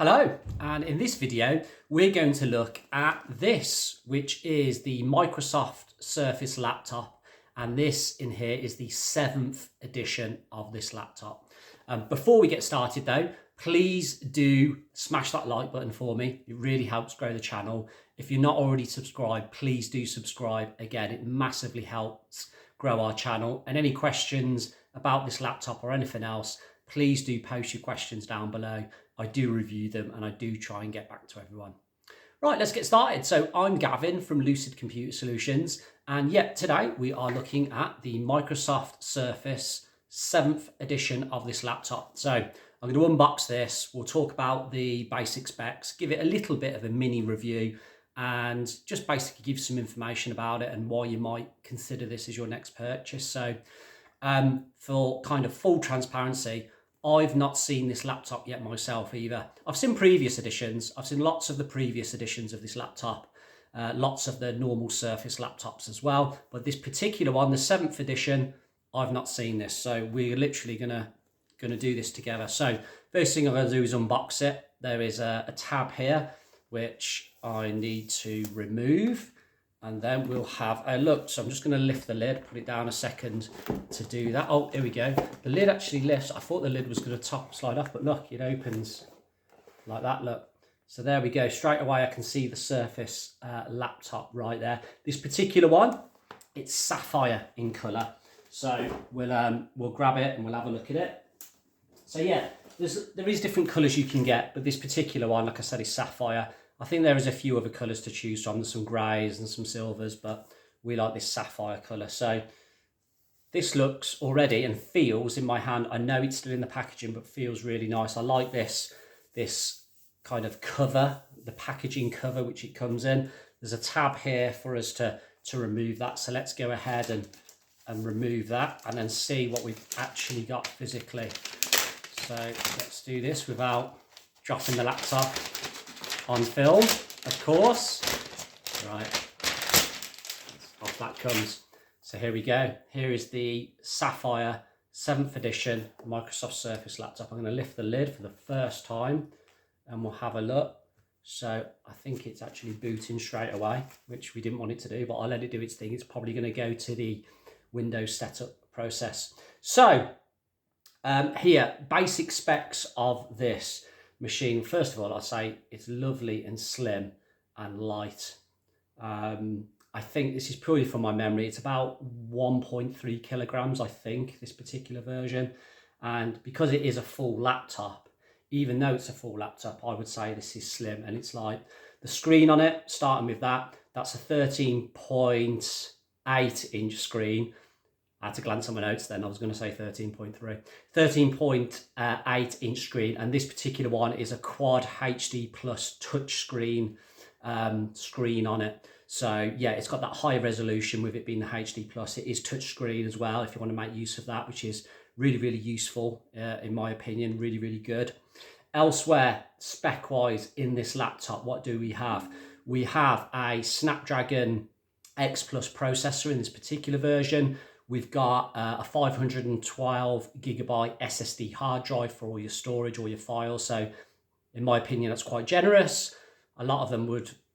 Hello, and in this video we're going to look at this, which is the Microsoft Surface laptop, and this in here is the 7th edition of this laptop. Before we get started though, please do smash that like button for me. It really helps grow the channel. If you're not already subscribed, please do subscribe. Again, it massively helps grow our channel. And any questions about this laptop or anything else, please do post your questions down below. I do review them and I do try and get back to everyone. Right, let's get started. So I'm Gavin from Lucid Computer Solutions, and yet today we are looking at the Microsoft Surface 7th edition of this laptop. So I'm going to unbox this. We'll talk about the basic specs, give it a little bit of a mini review, and just basically give some information about it and why you might consider this as your next purchase. So for kind of full transparency, I've not seen this laptop yet myself either. I've seen previous editions. I've seen lots of the previous editions of this laptop, lots of the normal Surface laptops as well. But this particular one, the 7th edition, I've not seen this. So we're literally gonna do this together. So first thing I'm gonna do is unbox it. There is a tab here, which I need to remove. And then we'll have a look. So I'm just going to lift the lid, put it down a second to do that. Oh, here we go. The lid actually lifts. I thought the lid was going to slide off, but look, it opens like that, look. So there we go. Straight away, I can see the Surface laptop right there. This particular one, it's sapphire in colour. So we'll grab it and we'll have a look at it. So yeah, there is different colours you can get, but this particular one, like I said, is sapphire. I think there is a few other colours to choose from. There's some greys and some silvers, but we like this sapphire colour. So this looks already and feels in my hand. I know it's still in the packaging, but feels really nice. I like this kind of cover, the packaging cover which it comes in. There's a tab here for us to remove that. So let's go ahead and remove that and then see what we've actually got physically. So let's do this without dropping the laptop on film, of course. Right, off that comes. So here we go. Here is the Sapphire 7th edition Microsoft Surface laptop. I'm going to lift the lid for the first time and we'll have a look. So I think it's actually booting straight away, which we didn't want it to do, but I'll let it do its thing. It's probably going to go to the Windows setup process. So here, basic specs of this machine. First of all, I'll say it's lovely and slim and light. I think this is purely from my memory. It's about 1.3 kilograms, I think, this particular version. And because it is a full laptop, even though it's a full laptop, I would say this is slim and it's light. The screen on it, starting with that, that's a 13.8 inch screen. I had to glance at my notes then, I was going to say 13.3. 13.8 inch screen, and this particular one is a Quad HD Plus touchscreen screen on it. So yeah, it's got that high resolution with it being the HD Plus. It is touchscreen as well if you want to make use of that, which is really, really useful in my opinion, really, really good. Elsewhere, spec-wise in this laptop, what do we have? We have a SnapDragon X Plus processor in this particular version. We've got a 512 gigabyte SSD hard drive for all your storage, all your files. So in my opinion, that's quite generous. A lot of them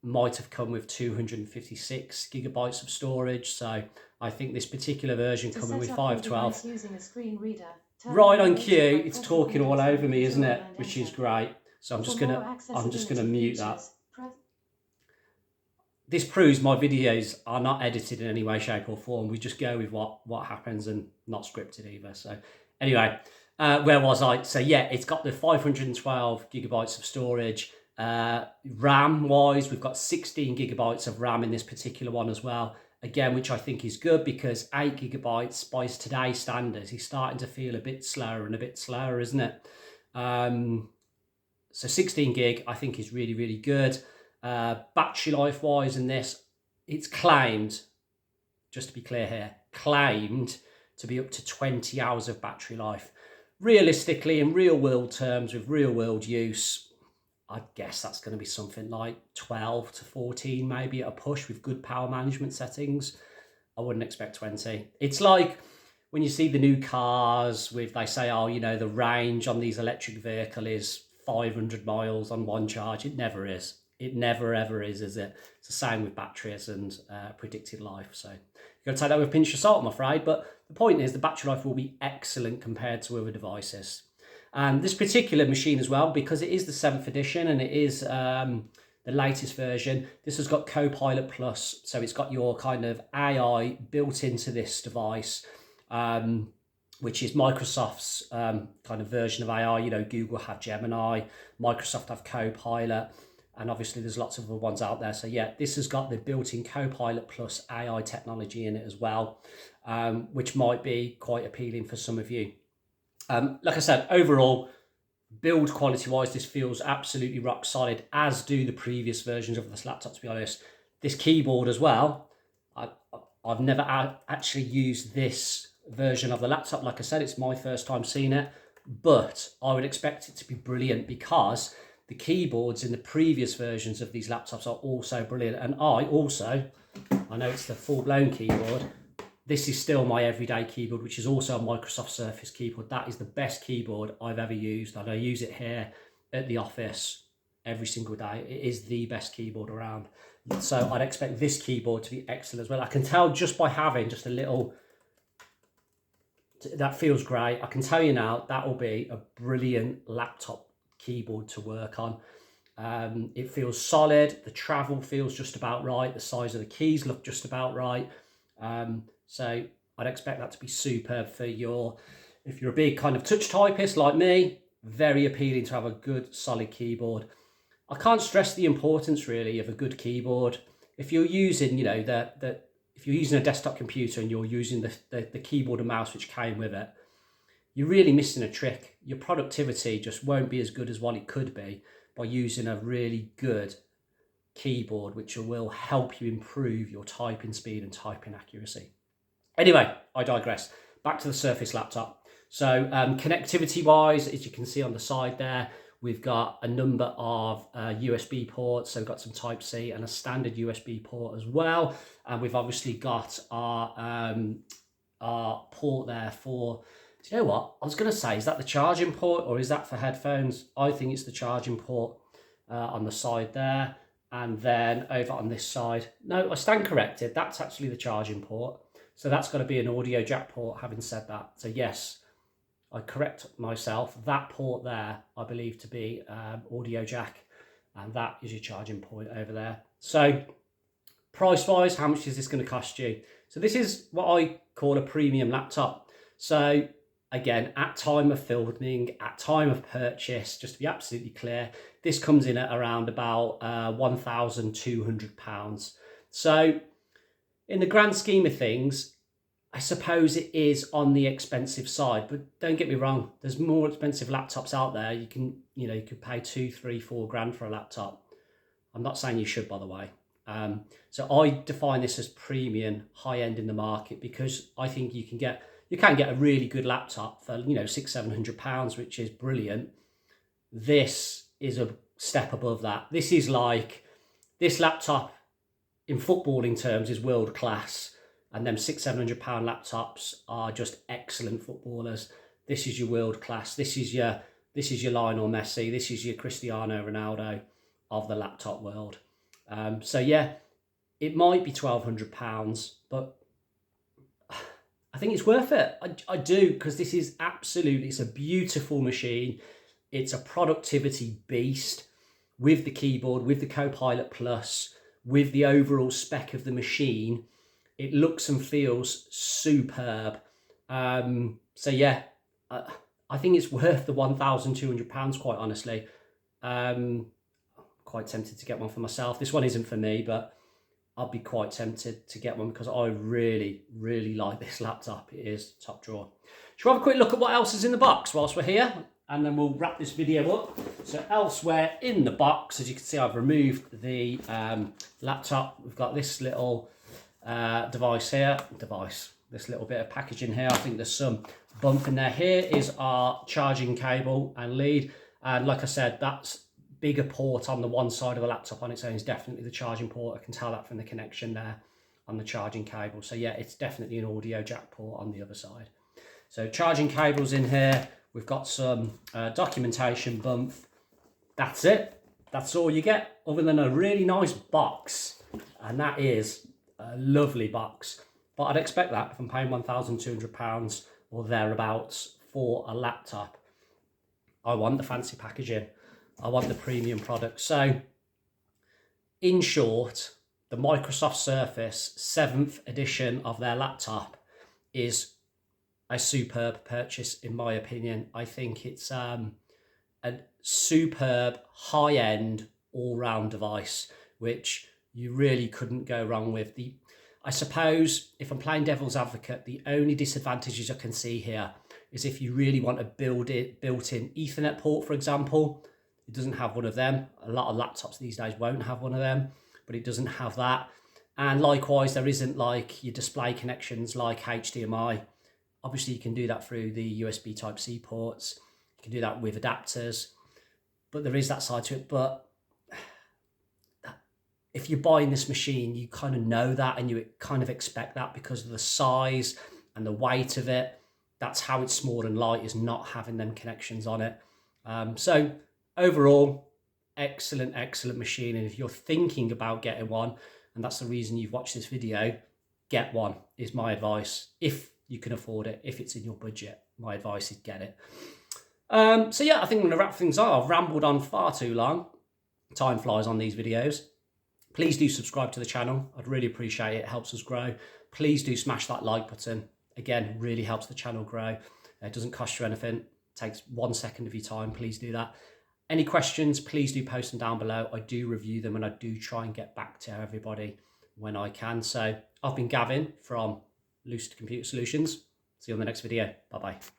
might have come with 256 gigabytes of storage. So I think this particular version coming with 512. Using a screen reader, right on cue, it's talking all over me, isn't it? Which is great. So I'm just gonna mute that. This proves my videos are not edited in any way, shape or form. We just go with what happens and not scripted either. So anyway, where was I? So yeah, it's got the 512 gigabytes of storage. RAM wise, we've got 16 gigabytes of RAM in this particular one as well. Again, which I think is good because 8 gigabytes by today's standards is starting to feel a bit slower and a bit slower, isn't it? So 16 gig I think is really, really good. Battery life wise in this, it's claimed, just to be clear here, claimed to be up to 20 hours of battery life. Realistically, in real world terms, with real world use, I guess that's going to be something like 12 to 14 maybe at a push with good power management settings. I wouldn't expect 20. It's like when you see the new cars with, they say, oh, you know, the range on these electric vehicle is 500 miles on one charge. It never is. It never ever is it? It's the same with batteries and predicted life. So you've got to take that with a pinch of salt, I'm afraid. But the point is the battery life will be excellent compared to other devices. And this particular machine as well, because it is the 7th edition and it is the latest version, this has got Copilot Plus. So it's got your kind of AI built into this device, which is Microsoft's kind of version of AI. You know, Google have Gemini, Microsoft have Copilot, and obviously there's lots of other ones out there. So yeah, this has got the built-in Copilot Plus AI technology in it as well, which might be quite appealing for some of you. Like I said, overall, build quality-wise, this feels absolutely rock solid, as do the previous versions of this laptop, to be honest. This keyboard as well, I've never actually used this version of the laptop. Like I said, it's my first time seeing it, but I would expect it to be brilliant because the keyboards in the previous versions of these laptops are also brilliant. And I know it's the full-blown keyboard. This is still my everyday keyboard, which is also a Microsoft Surface keyboard. That is the best keyboard I've ever used, and I use it here at the office every single day. It is the best keyboard around. So I'd expect this keyboard to be excellent as well. I can tell just by having just a little, that feels great. I can tell you now, that will be a brilliant laptop keyboard to work on. It feels solid. The travel feels just about right. The size of the keys look just about right. So I'd expect that to be superb for if you're a big kind of touch typist like me, very appealing to have a good solid keyboard. I can't stress the importance really of a good keyboard. If you're using, you know, if you're using a desktop computer and you're using the keyboard and mouse which came with it, you're really missing a trick. Your productivity just won't be as good as what it could be by using a really good keyboard, which will help you improve your typing speed and typing accuracy. Anyway, I digress. Back to the Surface laptop. So connectivity wise, as you can see on the side there, we've got a number of USB ports. So we've got some Type-C and a standard USB port as well. And we've obviously got our port there for, do you know what? I was going to say, is that the charging port or is that for headphones? I think it's the charging port on the side there. And then over on this side, no, I stand corrected. That's actually the charging port. So that's got to be an audio jack port, having said that. So yes, I correct myself. That port there, I believe to be audio jack. And that is your charging point over there. So price-wise, how much is this going to cost you? So this is what I call a premium laptop. So again, at time of filming, at time of purchase, just to be absolutely clear, this comes in at around about £1,200. So in the grand scheme of things, I suppose it is on the expensive side, but don't get me wrong, there's more expensive laptops out there. You could pay 2, 3, 4 grand for a laptop. I'm not saying you should, by the way. So I define this as premium, high end in the market, because I think you can get a really good laptop for, you know, £600-700, which is brilliant. This is a step above that. This is like, this laptop in footballing terms is world class, and them £600-700 laptops are just excellent footballers. This is your world class. This is your Lionel Messi. This is your Cristiano Ronaldo of the laptop world. So yeah, it might be £1,200, but I think it's worth it. I do, because this is absolutely, it's a beautiful machine. It's a productivity beast with the keyboard, with the Copilot Plus, with the overall spec of the machine. It looks and feels superb. So yeah, I think it's worth the £1,200, quite honestly. Quite tempted to get one for myself. This one isn't for me, but I'd be quite tempted to get one because I really, really like this laptop. It is top drawer. Shall we have a quick look at what else is in the box whilst we're here? And then we'll wrap this video up. So elsewhere in the box, as you can see, I've removed the laptop. We've got this little device here. This little bit of packaging here. I think there's some bump in there. Here is our charging cable and lead. And like I said, that's bigger port on the one side of the laptop on its own is definitely the charging port. I can tell that from the connection there on the charging cable. So yeah, it's definitely an audio jack port on the other side. So charging cables in here. We've got some documentation bump that's it. That's all you get, other than a really nice box. And that is a lovely box. But I'd expect that if I'm paying £1,200 or thereabouts for a laptop. I want the fancy packaging. I want the premium product. So, in short, the Microsoft Surface 7th edition of their laptop is a superb purchase, in my opinion. I think it's a superb, high-end, all-round device, which you really couldn't go wrong with. I suppose, if I'm playing devil's advocate, the only disadvantages I can see here is if you really want a built-in Ethernet port, for example. It doesn't have one of them. A lot of laptops these days won't have one of them, but it doesn't have that. And likewise, there isn't like your display connections like HDMI. Obviously, you can do that through the USB Type-C ports. You can do that with adapters, but there is that side to it. But if you're buying this machine, you kind of know that, and you kind of expect that because of the size and the weight of it. That's how it's small and light, is not having them connections on it. So overall, excellent machine. And if you're thinking about getting one, and that's the reason you've watched this video, get one is my advice. If you can afford it, if it's in your budget, my advice is get it. So yeah, I think I'm going to wrap things up. I've rambled on far too long. Time flies on these videos. Please do subscribe to the channel. I'd really appreciate it. It helps us grow. Please do smash that like button. Again, really helps the channel grow. It doesn't cost you anything. It takes 1 second of your time. Please do that. Any questions, please do post them down below. I do review them, and I do try and get back to everybody when I can. So I've been Gavin from Lucid Computer Solutions. See you on the next video. Bye-bye.